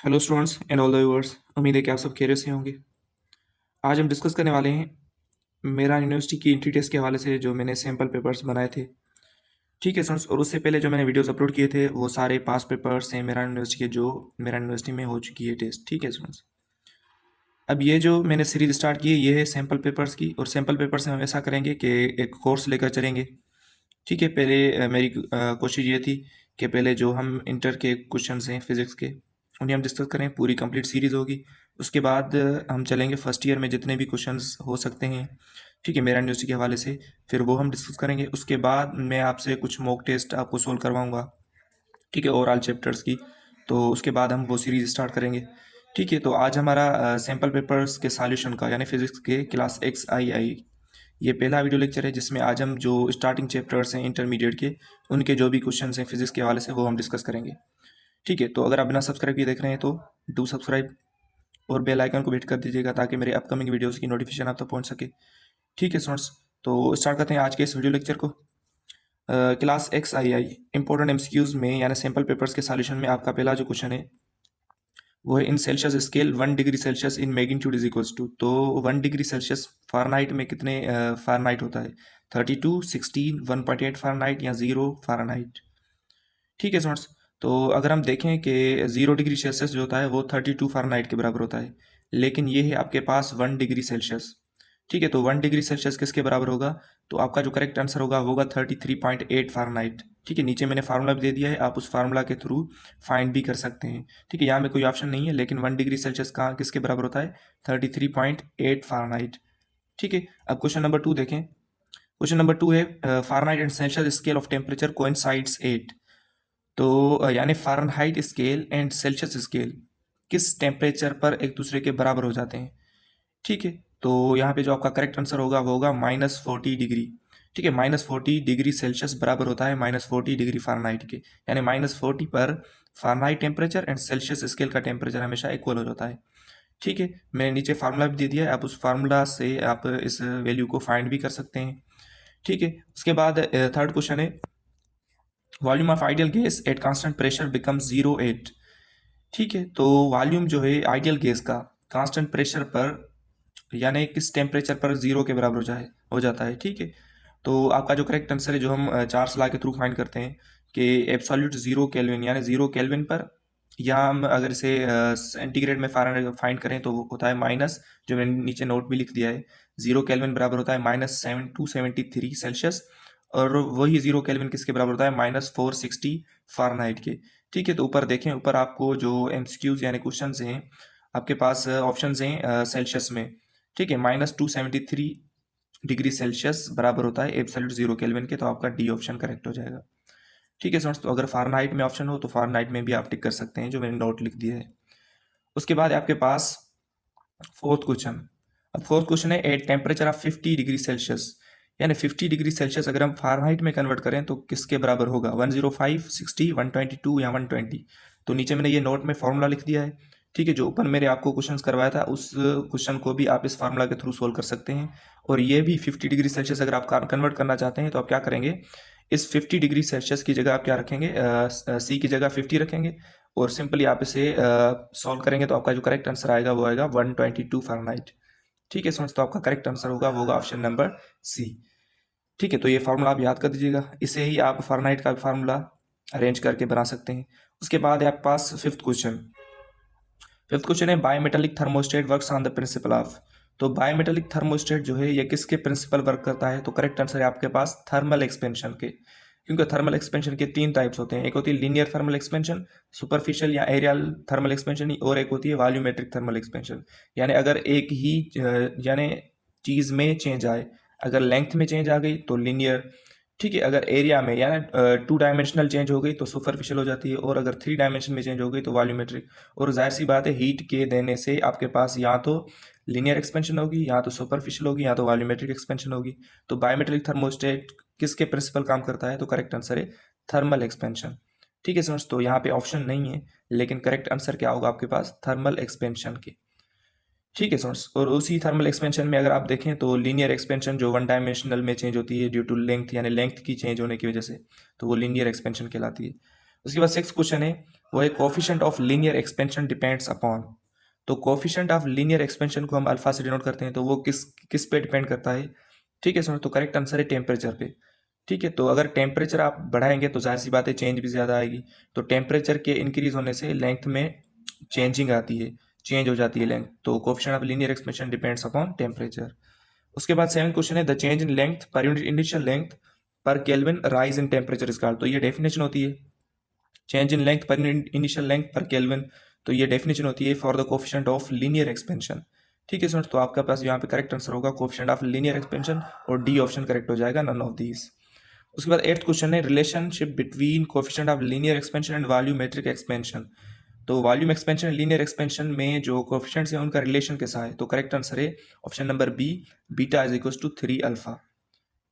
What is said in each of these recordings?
Hello students and all the viewers. उम्मीद है कि आप सब खैरियत से होंगे। आज हम डिस्कस करने वाले हैं मेरा यूनिवर्सिटी की एंट्री टेस्ट के हवाले से जो मैंने सैम्पल पेपर्स बनाए थे। ठीक है स्टूडेंट्स, और उससे पहले जो मैंने वीडियोस अपलोड किए थे वो सारे पास पेपर्स हैं मेरा यूनिवर्सिटी के, जो मेरा यूनिवर्सिटी में हो चुकी है टेस्ट। ठीक है स्टूडेंट्स, अब ये जो मैंने सीरीज स्टार्ट की है ये है सैम्पल पेपर्स की, और सैम्पल पेपर्स में हम ऐसा करेंगे कि एक कोर्स लेकर चलेंगे। ठीक है, पहले मेरी कोशिश ये थी कि पहले जो हम इंटर के क्वेश्चन हैं फिज़िक्स के उन्हें हम डिस्कस करें, पूरी कंप्लीट सीरीज़ होगी। उसके बाद हम चलेंगे फर्स्ट ईयर में जितने भी क्वेश्चंस हो सकते हैं, ठीक है, मेरा यूनिवर्सिटी के हवाले से, फिर वो हम डिस्कस करेंगे। उसके बाद मैं आपसे कुछ मॉक टेस्ट आपको सोल्व करवाऊँगा, ठीक है, ओवरऑल चैप्टर्स की। तो उसके बाद हम वो सीरीज़ स्टार्ट करेंगे। ठीक है, तो आज हमारा सैम्पल पेपर्स के सॉल्यूशन का यानी फिज़िक्स के क्लास एक्स आई ये पहला वीडियो लेक्चर है, जिसमें आज हम जो स्टार्टिंग चैप्टर्स हैं इंटरमीडिएट के उनके जो भी क्वेश्चंस हैं फिजिक्स के हवाले से वो हम डिस्कस करेंगे। ठीक है, तो अगर आप बिना सब्सक्राइब किए देख रहे हैं तो डू सब्सक्राइब और बेल आइकन को भी हिट कर दीजिएगा ताकि मेरे अपकमिंग वीडियोस की नोटिफिकेशन आप तक पहुंच सके। ठीक है स्टूडेंट्स, तो स्टार्ट करते हैं आज के इस वीडियो लेक्चर को। क्लास एक्स आई इंपॉर्टेंट एमसीक्यूज में यानी सैम्पल पेपर्स के सॉल्यूशन में आपका पहला जो क्वेश्चन है वो है in Celsius scale 1 degree Celsius in magnitude is equals to. तो 1 डिग्री सेल्सियस फ़ारेनहाइट में कितने फ़ारेनहाइट होता है? 32, 16, 1.8 फ़ारेनहाइट या 0 फ़ारेनहाइट। ठीक है स्टूडेंट्स, तो अगर हम देखें कि 0 डिग्री सेल्सियस जो होता है वो 32 फ़ारेनहाइट के बराबर होता है, लेकिन ये है आपके पास 1 डिग्री सेल्सियस। ठीक है, तो 1 डिग्री सेल्सियस किसके बराबर होगा? तो आपका जो करेक्ट आंसर होगा वो होगा 33.8 फ़ारेनहाइट। ठीक है, नीचे मैंने फार्मूला भी दे दिया है, आप उस फार्मूला के थ्रू फाइंड भी कर सकते हैं। ठीक है, यहाँ में कोई ऑप्शन नहीं है, लेकिन 1 डिग्री सेल्सियस कहाँ किसके बराबर होता है? 33.8 फ़ारेनहाइट। ठीक है, अब क्वेश्चन नंबर 2 देखें। क्वेश्चन नंबर 2 है Fahrenheit and Celsius scale of temperature coincides at. तो यानी Fahrenheit scale and Celsius scale किस टेम्परेचर पर एक दूसरे के बराबर हो जाते हैं? ठीक है, तो यहाँ पे जो आपका करेक्ट आंसर होगा वो होगा -40 डिग्री। ठीक है, -40 डिग्री सेल्सियस बराबर होता है -40 डिग्री फ़ारेनहाइट के, यानी -40 पर Fahrenheit temperature and Celsius scale का टेम्परेचर हमेशा इक्वल हो जाता है। ठीक है, मैंने नीचे फार्मूला भी दे दिया है, आप उस फार्मूला से आप इस वैल्यू को फाइंड भी कर सकते हैं। ठीक है, उसके बाद थर्ड क्वेश्चन है volume of ideal gas at constant pressure becomes 0.8। ठीक है, तो वॉल्यूम जो है आइडियल गैस का कांस्टेंट प्रेशर पर यानी किस टेम्परेचर पर 0 के बराबर हो जाता है। ठीक है, तो आपका जो करेक्ट आंसर है जो हम चार्ल्स लॉ के थ्रू फाइंड करते हैं कि एब्सोल्यूट 0 केल्विन यानी 0 केल्विन पर, या हम अगर इसे सेंटीग्रेड में फाइंड करें तो वो होता है माइनस, जो मैंने नीचे नोट भी लिख दिया है, 0 केल्विन बराबर होता है -273 सेल्सियस, और वही 0 केल्विन किसके बराबर होता है? -460 फ़ारेनहाइट के। ठीक है, तो ऊपर देखें, ऊपर आपको जो एमसीक्यूज यानी क्वेश्चन हैं आपके पास ऑप्शन हैं सेल्सियस में। ठीक है, -273 डिग्री सेल्सियस बराबर होता है एब्सोल्यूट 0 केल्विन के, तो आपका डी ऑप्शन करेक्ट हो जाएगा। ठीक है स्टूडेंट्स, तो अगर फ़ारेनहाइट में ऑप्शन हो तो फ़ारेनहाइट में भी आप टिक कर सकते हैं, जो मैंने नोट लिख दिया है। उसके बाद आपके पास फोर्थ क्वेश्चन। अब फोर्थ क्वेश्चन है at temperature of 50 degree Celsius, यानी 50 डिग्री सेल्सियस अगर हम फ़ारेनहाइट में कन्वर्ट करें तो किसके बराबर होगा? 105, 60, 122 या 120। तो नीचे मैंने ये नोट में फॉर्मूला लिख दिया है। ठीक है, जो ऊपर मेरे आपको क्वेश्चन करवाया था उस क्वेश्चन को भी आप इस फार्मूला के थ्रू सोल्व कर सकते हैं। और ये भी 50 डिग्री सेल्सियस अगर आप कन्वर्ट करना चाहते हैं तो आप क्या करेंगे, इस 50 डिग्री सेल्सियस की जगह आप क्या रखेंगे? सी की जगह 50 रखेंगे, और सिंपली आप इसे सॉल्व करेंगे तो आपका जो करेक्ट आंसर आएगा वो आएगा 122 फ़ारेनहाइट। ठीक है स्टूडेंट्स, तो आपका करेक्ट आंसर होगा वो होगा ऑप्शन नंबर सी। ठीक है, तो ये फार्मूला आप याद कर दीजिएगा, इसे ही आप फ़ारेनहाइट का फार्मूला अरेंज करके बना सकते हैं। उसके बाद है आपके पास फिफ्थ क्वेश्चन। फिफ्थ क्वेश्चन है bimetallic thermostat works on the principle of. तो बायोमेटालिक थर्मोस्टेट जो है ये किसके प्रिंसिपल वर्क करता है? तो करेक्ट आंसर है आपके पास थर्मल एक्सपेंशन के, क्योंकि थर्मल एक्सपेंशन के तीन टाइप्स होते हैं, एक होती है लीनियर थर्मल एक्सपेंशन, सुपरफिशियल या एरियल थर्मल एक्सपेंशन, और एक होती है वॉल्यूमेट्रिक थर्मल एक्सपेंशन। यानी अगर एक ही यानी चीज़ में चेंज आए, अगर लेंथ में चेंज आ गई तो लीनियर। ठीक है, अगर एरिया में यानी 2 डायमेंशनल चेंज हो गई तो सुपरफिशियल हो जाती है, और अगर 3 डायमेंशन में चेंज हो गई तो वॉल्यूमेट्रिक। और जाहिर सी बात है हीट के देने से आपके पास या तो लीनियर एक्सपेंशन होगी, या तो सुपरफिशियल होगी, या तो वॉल्यूमेट्रिक एक्सपेंशन होगी। तो बायोमेट्रिक थर्मोस्टेट किसके प्रिंसिपल काम करता है? तो करेक्ट आंसर है थर्मल एक्सपेंशन। ठीक है समझ, तो यहाँ पे ऑप्शन नहीं है, लेकिन करेक्ट आंसर क्या होगा आपके पास? थर्मल एक्सपेंशन के। ठीक है सोर्स, और उसी थर्मल एक्सपेंशन में अगर आप देखें तो लीनियर एक्सपेंशन जो 1 डायमेंशनल में चेंज होती है ड्यू टू लेंथ, यानी लेंथ की चेंज होने की वजह से, तो वो लीनियर एक्सपेंशन कहलाती है। उसके बाद सिक्स क्वेश्चन है वो है coefficient of linear expansion depends upon. तो कोफिशिएंट ऑफ लीनियर एक्सपेंशन को हम अल्फा से डिनोट करते हैं, तो वो किस किस पे डिपेंड करता है? ठीक है सर, तो करेक्ट आंसर है टेम्परेचर पे। ठीक है, तो अगर टेम्परेचर आप बढ़ाएंगे तो जाहिर सी बात है चेंज भी ज़्यादा आएगी। तो टेम्परेचर के इंक्रीज होने से लेंथ में चेंजिंग आती है, चेंज हो जाती है लेंथ। तो coefficient of linear expansion depends upon temperature. उसके बाद 7th क्वेश्चन है the change in length per unit initial length पर kelvin rise in temperature is called. तो ये डेफिनेशन होती है चेंज इन लेंथ पर इनिशियल लेंथ पर केल्विन। तो ये डेफिनेशन होती है for the coefficient of linear expansion. ठीक है स्टूडेंट्स, तो आपका पास यहाँ पे करेक्ट आंसर होगा कोफिशिएंट ऑफ लीनियर एक्सपेंशन, और डी ऑप्शन करेक्ट हो जाएगा, नन ऑफ दीज। उसके बाद 8th क्वेश्चन है relationship between coefficient of linear expansion and volumetric expansion. तो volume expansion and linear expansion में जो कोफिशिएंट्स हैं उनका रिलेशन कैसा है? तो करेक्ट आंसर है option number B, beta is equal to 3 alpha.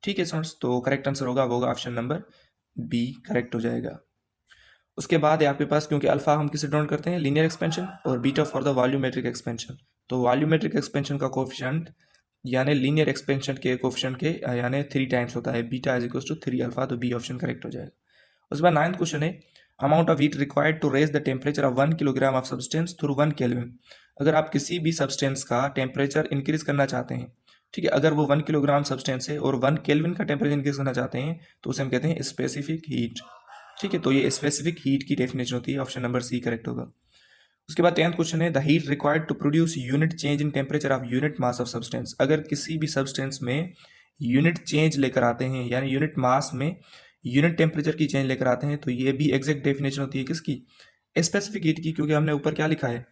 ठीक है स्टूडेंट्स, तो करेक्ट आंसर होगा वो होगा ऑप्शन नंबर बी, करेक्ट हो जाएगा। उसके बाद है आपके पास, क्योंकि अल्फा हम किसे डिनोट करते हैं? लीनियर एक्सपेंशन, और beta for the volumetric expansion. तो वॉल्यूमेट्रिक एक्सपेंशन का कोफिशिएंट यानी लीनियर एक्सपेंशन के कोफिशिएंट के यानी 3 टाइम्स होता है, beta is equal to 3 alpha. तो बी ऑप्शन करेक्ट हो जाएगा। उसके बाद 9th क्वेश्चन है amount of heat required to raise the temperature of 1 kilogram of substance through 1 kelvin. अगर आप किसी भी सब्सटेंस का टेम्परेचर इंक्रीज करना चाहते हैं, ठीक है, अगर वो 1 किलोग्राम सब्सटेंस है और 1 केल्विन का टेम्परेचर इंक्रीज करना चाहते हैं, तो उसे हम कहते हैं स्पेसिफिक हीट। ठीक है, तो ये स्पेसिफिक हीट की डेफिनेशन होती है, ऑप्शन नंबर सी करेक्ट होगा। उसके बाद 10th क्वेश्चन है the heat required to produce unit change in temperature of unit mass of substance. अगर किसी भी सब्सटेंस में यूनिट चेंज लेकर आते हैं, यानी यूनिट मास में यूनिट टेम्परेचर की चेंज लेकर आते हैं, तो ये भी एग्जैक्ट डेफिनेशन होती है किसकी? स्पेसिफिक हीट की, क्योंकि हमने ऊपर क्या लिखा है?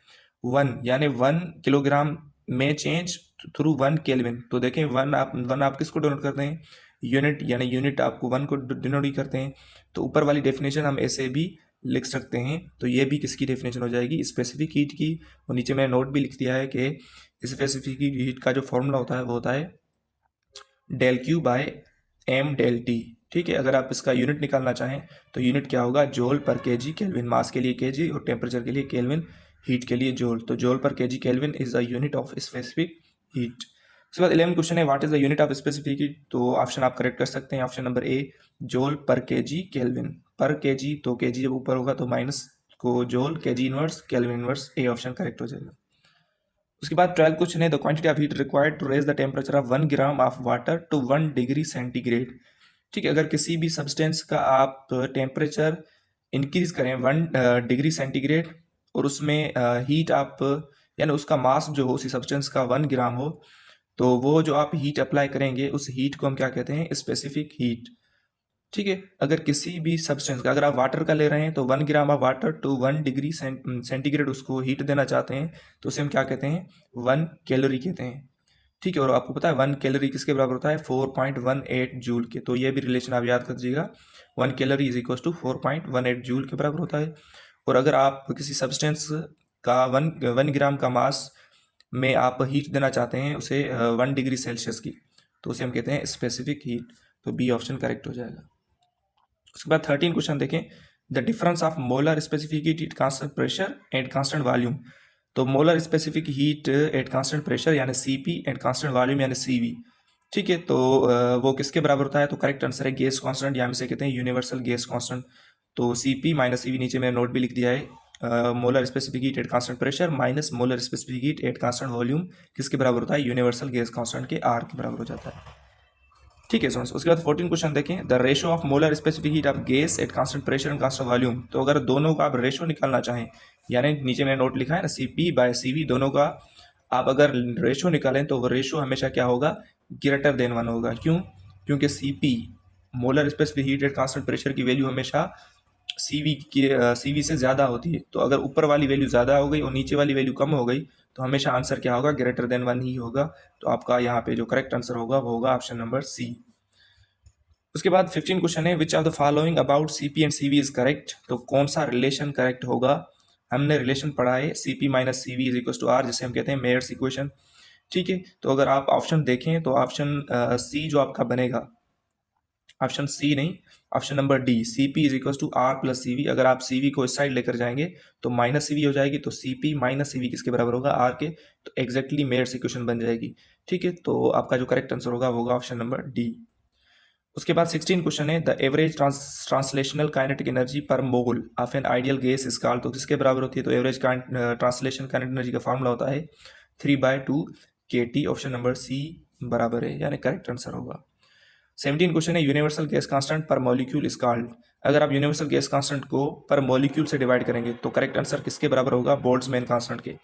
1, यानी 1 किलोग्राम में चेंज थ्रू 1 केल्विन। तो देखें 1 आप किसको डिनोट करते हैं? यूनिट, यानी यूनिट आपको 1 को डिनोट ही करते हैं। तो ऊपर वाली डेफिनेशन हम ऐसे भी लिख सकते हैं। तो ये भी किसकी डेफिनेशन हो जाएगी? स्पेसिफिक हीट की। और नीचे मैंने नोट भी लिख दिया है कि स्पेसिफिक हीट का जो फॉर्मूला होता है वो होता है del Q by M del T. ठीक है, अगर आप इसका यूनिट निकालना चाहें तो यूनिट क्या होगा? Joule per KG kelvin. मास के लिए केजी और टेम्परेचर के लिए केल्विन, हीट के लिए जूल। तो joule per KG kelvin is the unit of specific heat. उसके बाद 11 क्वेश्चन है what is the unit of specific heat. तो ऑप्शन आप करेक्ट कर सकते हैं, option number A, joule per KG kelvin. Per KG, तो केजी जब ऊपर होगा तो माइनस को joule, KG inverse, kelvin inverse, A option correct हो जाएगा। उसके बाद 12 क्वेश्चन है the quantity of heat required to raise the temperature of 1 gram of water to 1 degree centigrade. ठीक है, अगर किसी भी सब्सटेंस का आप टेम्परेचर इंक्रीज करें 1 डिग्री सेंटीग्रेड, और उसमें हीट आप, यानी उसका मास जो हो उसी सब्सटेंस का 1 ग्राम हो, तो वो जो आप हीट अप्लाई करेंगे उस हीट को हम क्या कहते हैं? Specific heat. ठीक है, अगर किसी भी सब्सटेंस का, अगर आप वाटर का ले रहे हैं तो 1 gram of water to 1 degree centigrade उसको हीट देना चाहते हैं, तो उसे हम क्या कहते हैं? 1 कैलोरी कहते हैं। ठीक है, और आपको पता है 1 कैलोरी किसके बराबर होता है? 4.18 जूल के। तो ये भी रिलेशन आप याद कर दीजिएगा, 1 calorie is equal to 4.18 joule के बराबर होता है। और अगर आप किसी सब्सटेंस का 1 ग्राम का मास में आप हीट देना चाहते हैं उसे 1 डिग्री सेल्सियस की, तो उसे हम कहते हैं स्पेसिफिक हीट। तो बी ऑप्शन करेक्ट हो जाएगा। उसके बाद 13 क्वेश्चन देखें the difference of molar specific heat at constant pressure and constant volume. तो molar specific heat at constant pressure यानी सीपी, एट कांस्टेंट वॉल्यूम यानी सीवी। ठीक है, तो वो किसके बराबर होता है? तो करेक्ट आंसर है गैस कांस्टेंट, या हम इसे कहते हैं यूनिवर्सल गैस कांस्टेंट। तो सीपी माइनस सीवी, नीचे मैंने नोट भी लिख दिया है, molar specific heat at constant pressure minus molar specific heat at constant volume किसके बराबर होता है? यूनिवर्सल गैस कांस्टेंट के आर के बराबर हो जाता है। ठीक है स्टूडेंट्स, उसके बाद 14 क्वेश्चन देखें the ratio of molar specific heat of gas at constant pressure and constant volume. तो अगर दोनों का आप रेशो निकालना चाहें, यानी नीचे मैंने नोट लिखा है ना सीपी बाय सीवी, दोनों का आप अगर रेशो निकालें तो वो रेशो हमेशा क्या होगा? ग्रेटर देन 1 होगा। क्यों? क्योंकि CP, molar specific heat at constant pressure की वैल्यू हमेशा सीवी से ज़्यादा होती है। तो अगर ऊपर वाली वैल्यू ज़्यादा हो गई और नीचे वाली वैल्यू कम हो गई, तो हमेशा आंसर क्या होगा? ग्रेटर देन 1 ही होगा। तो आपका यहाँ पे जो करेक्ट आंसर होगा वो होगा ऑप्शन नंबर सी। उसके बाद 15 क्वेश्चन है which of the following about CP and CV is correct. तो कौन सा रिलेशन करेक्ट होगा? हमने रिलेशन पढ़ा है CP minus CV is equal to R, जिसे हम कहते हैं मेयर्स इक्वेशन। ठीक है, तो अगर आप ऑप्शन देखें तो ऑप्शन सी जो आपका बनेगा, ऑप्शन सी नहीं, option number D, CP is equal to R plus CV. अगर आप सीवी को इस साइड लेकर जाएंगे तो माइनस सीवी हो जाएगी, तो सीपी माइनस सीवी किसके बराबर होगा? आर के। तो एग्जैक्टली मेयर्स इक्वेशन बन जाएगी। ठीक है, तो आपका जो करेक्ट आंसर होगा वो होगा ऑप्शन नंबर डी। उसके बाद 16 क्वेश्चन है, the average translational kinetic energy per mole of an ideal gas is called, तो किसके बराबर होती है? तो एवरेज ट्रांसलेशन काइनेटिक एनर्जी का फॉर्मूला होता है 3/2 kT। ऑप्शन नंबर सी बराबर है, यानी करेक्ट आंसर होगा। 17 क्वेश्चन है, यूनिवर्सल गैस कांस्टेंट पर मॉलिक्यूल इज कॉल्ड। अगर आप यूनिवर्सल गैस कांस्टेंट को पर मॉलिक्यूल से डिवाइड करेंगे तो करेक्ट आंसर किसके बराबर होगा? बोल्ट्जमैन कांस्टेंट के।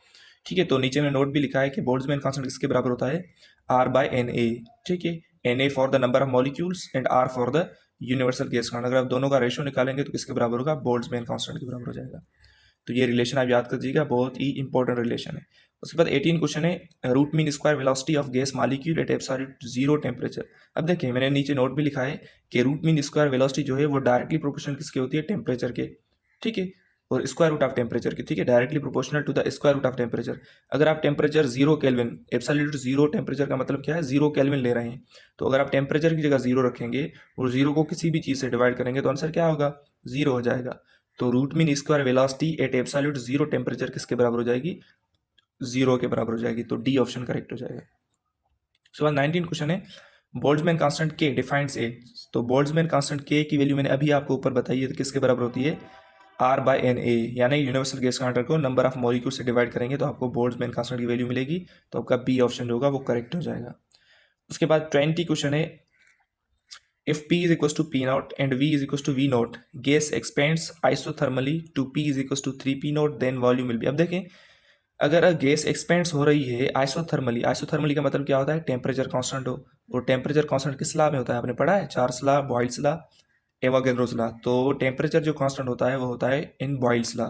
ठीक है, तो नीचे में नोट भी लिखा है कि बोल्ट्जमैन कांस्टेंट किसके बराबर होता है? R/Na। ठीक है, Na for the number of molecules and R for the universal gas constant. अगर आप दोनों का रेशियो निकालेंगे तो किसके बराबर होगा? बोल्ट्जमैन कांस्टेंट के बराबर हो जाएगा। तो ये रिलेशन आप याद कर दीजिएगा, बहुत ही इंपॉर्टेंट रिलेशन है। उसके बाद 18 क्वेश्चन है, root mean square velocity of gas molecule at absolute zero temperature. अब देखिए मैंने नीचे नोट भी लिखा है कि रूट मीन स्क्वायर वेलोसिटी जो है वो डायरेक्टली प्रोपोर्शनल किसके होती है? टेम्परेचर के। ठीक है, और स्क्वायर रूट ऑफ टेम्परेचर की। ठीक है, directly proportional to the square root of temperature. अगर आप temperature 0 kelvin, absolute zero temperature का मतलब क्या है? 0 केल्विन ले रहे हैं, तो अगर आप टेम्परेचर की जगह 0 रखेंगे और 0 को किसी भी चीज़ से डिवाइड करेंगे तो आंसर क्या होगा? 0 हो जाएगा। तो root mean square velocity at absolute zero temperature किसके बराबर हो जाएगी? 0 के बराबर हो जाएगी। तो डी ऑप्शन करेक्ट हो जाएगा। उसके बाद 19 क्वेश्चन है, बोल्ट्जमैन कांस्टेंट के डिफाइंस एट। तो बोल्ट्जमैन कांस्टेंट के की वैल्यू मैंने अभी आपको ऊपर बताई है, तो किसके बराबर होती है? R/Na, यानी यूनिवर्सल गैस कांस्टेंट को नंबर ऑफ मॉलिक्यूल से डिवाइड करेंगे तो आपको बोल्ट्जमैन कांस्टेंट की वैल्यू मिलेगी। तो आपका बी ऑप्शन जो होगा वो करेक्ट हो जाएगा। उसके बाद 20 क्वेश्चन है, if P is equals to P naught and V is equals to V naught, gas expands isothermally to P is equals to 3 P naught, then volume will be। अब देखें, अगर गैस एक्सपेंड्स हो रही है isothermally, isothermally का मतलब क्या होता है? टेम्परेचर कांस्टेंट हो। और टेम्परेचर कांस्टेंट किस लॉ में होता है? आपने पढ़ा है, Charles law, Boyle's law, Avogadro's law. तो टेम्परेचर जो कांस्टेंट होता है वो होता है इन बॉयल्स लॉ।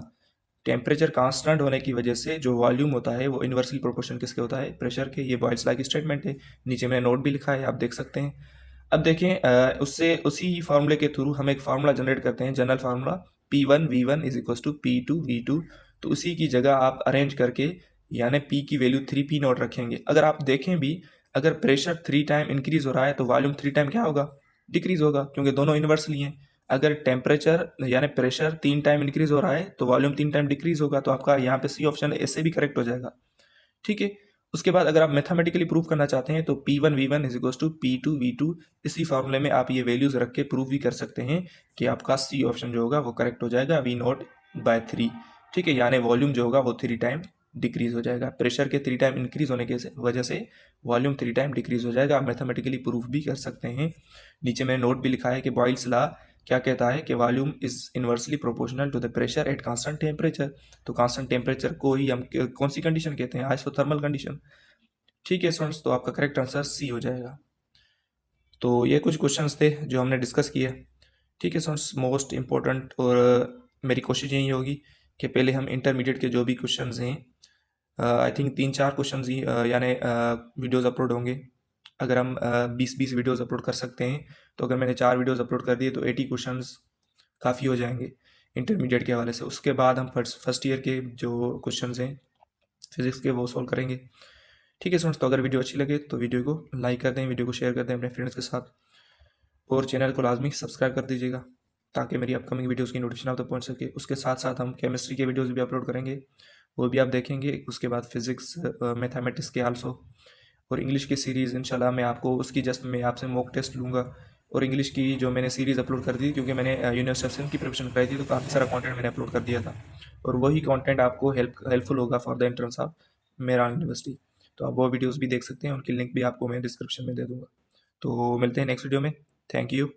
टेम्परेचर कांस्टेंट होने की वजह से जो वॉल्यूम होता है वो इन्वर्सली प्रोपोर्शन किसके होता है? प्रेशर के। ये बॉयल्स लॉ की स्टेटमेंट है, नीचे मैंने नोट भी लिखा है, आप देख सकते हैं। अब देखें, उससे उसी फार्मूले के थ्रू हम एक फार्मूला जनरेट करते हैं, general formula P1V1 is equal to P2V2। तो उसी की जगह आप अरेंज करके यानी P की वैल्यू 3P0 रखेंगे। अगर आप देखें भी, अगर प्रेशर 3 टाइम इंक्रीज हो रहा है तो वॉल्यूम 3 टाइम क्या होगा? डिक्रीज होगा, क्योंकि दोनों इन्वर्सली हैं। अगर टेम्परेचर यानी प्रेशर 3 टाइम इंक्रीज हो रहा है तो वॉल्यूम 3 टाइम डिक्रीज होगा। तो आपका यहाँ पे सी ऑप्शन ऐसे भी करेक्ट हो जाएगा। ठीक है, उसके बाद अगर आप मैथमेटिकली प्रूव करना चाहते हैं तो P1V1 is equal to P2V2, इसी फॉर्मूले में आप ये वैल्यूज रख के प्रूव भी कर सकते हैं कि आपका सी ऑप्शन जो होगा वो करेक्ट हो जाएगा, V0/3। ठीक है, यानी वॉल्यूम जो होगा वो 3 टाइम डिक्रीज हो जाएगा। प्रेशर के 3 टाइम इंक्रीज होने के वजह से वॉल्यूम 3 टाइम डिक्रीज हो जाएगा। आप मैथमेटिकली प्रूफ भी कर सकते हैं। नीचे मैंने नोट भी लिखा है कि बॉयल्स लॉ क्या कहता है कि volume is inversely proportional to the pressure at constant temperature. तो कांस्टेंट टेम्परेचर को ही हम कौन सी कंडीशन कहते हैं? Isothermal condition. ठीक है स्टूडेंट्स, तो आपका करेक्ट आंसर सी हो जाएगा। तो ये कुछ क्वेश्चंस थे जो हमने डिस्कस किए। ठीक है स्टूडेंट्स, मोस्ट इम्पोर्टेंट और मेरी कोशिश यही होगी कि पहले हम इंटरमीडिएट के जो भी क्वेश्चंस हैं, आई थिंक 3-4 क्वेश्चंस ही यानी वीडियोस अपलोड होंगे। अगर हम 20-20 वीडियोस अपलोड कर सकते हैं तो अगर मैंने 4 वीडियोस अपलोड कर दिए तो 80 क्वेश्चंस काफ़ी हो जाएंगे इंटरमीडिएट के हवाले से। उसके बाद हम फर्स्ट ईयर के जो क्वेश्चंस हैं फिजिक्स के वो सॉल्व करेंगे। ठीक है स्टूडेंट्स, तो अगर वीडियो अच्छी लगे तो वीडियो को लाइक कर दें, वीडियो को शेयर कर दें अपने फ्रेंड्स के साथ, और चैनल को लाजमी सब्सक्राइब कर दीजिएगा ताकि मेरी अपकमिंग वीडियोज़ की नोटिफिकेशन आप तक पहुँच सके। उसके साथ साथ हम केमिस्ट्री के वीडियोज़ भी अपलोड करेंगे, वो भी आप देखेंगे। उसके बाद फिजिक्स, मैथमेटिक्स के आल्सो, और इंग्लिश की सीरीज़ इंशाल्लाह मैं आपको उसकी जस्ट मैं आपसे मॉक टेस्ट लूँगा। और इंग्लिश की जो मैंने सीरीज़ अपलोड कर दी, क्योंकि मैंने यूनिवर्सिटी की प्रिपरेशन कराई थी तो काफ़ी सारा कंटेंट मैंने अपलोड कर दिया था, और वही कंटेंट आपको हेल्पफुल होगा for the entrance of Mehran university. तो आप वो वीडियोज़ भी देख सकते हैं, उनकी लिंक भी आपको मैं डिस्क्रिप्शन में दे दूँगा। तो मिलते हैं नेक्स्ट वीडियो में। Thank you.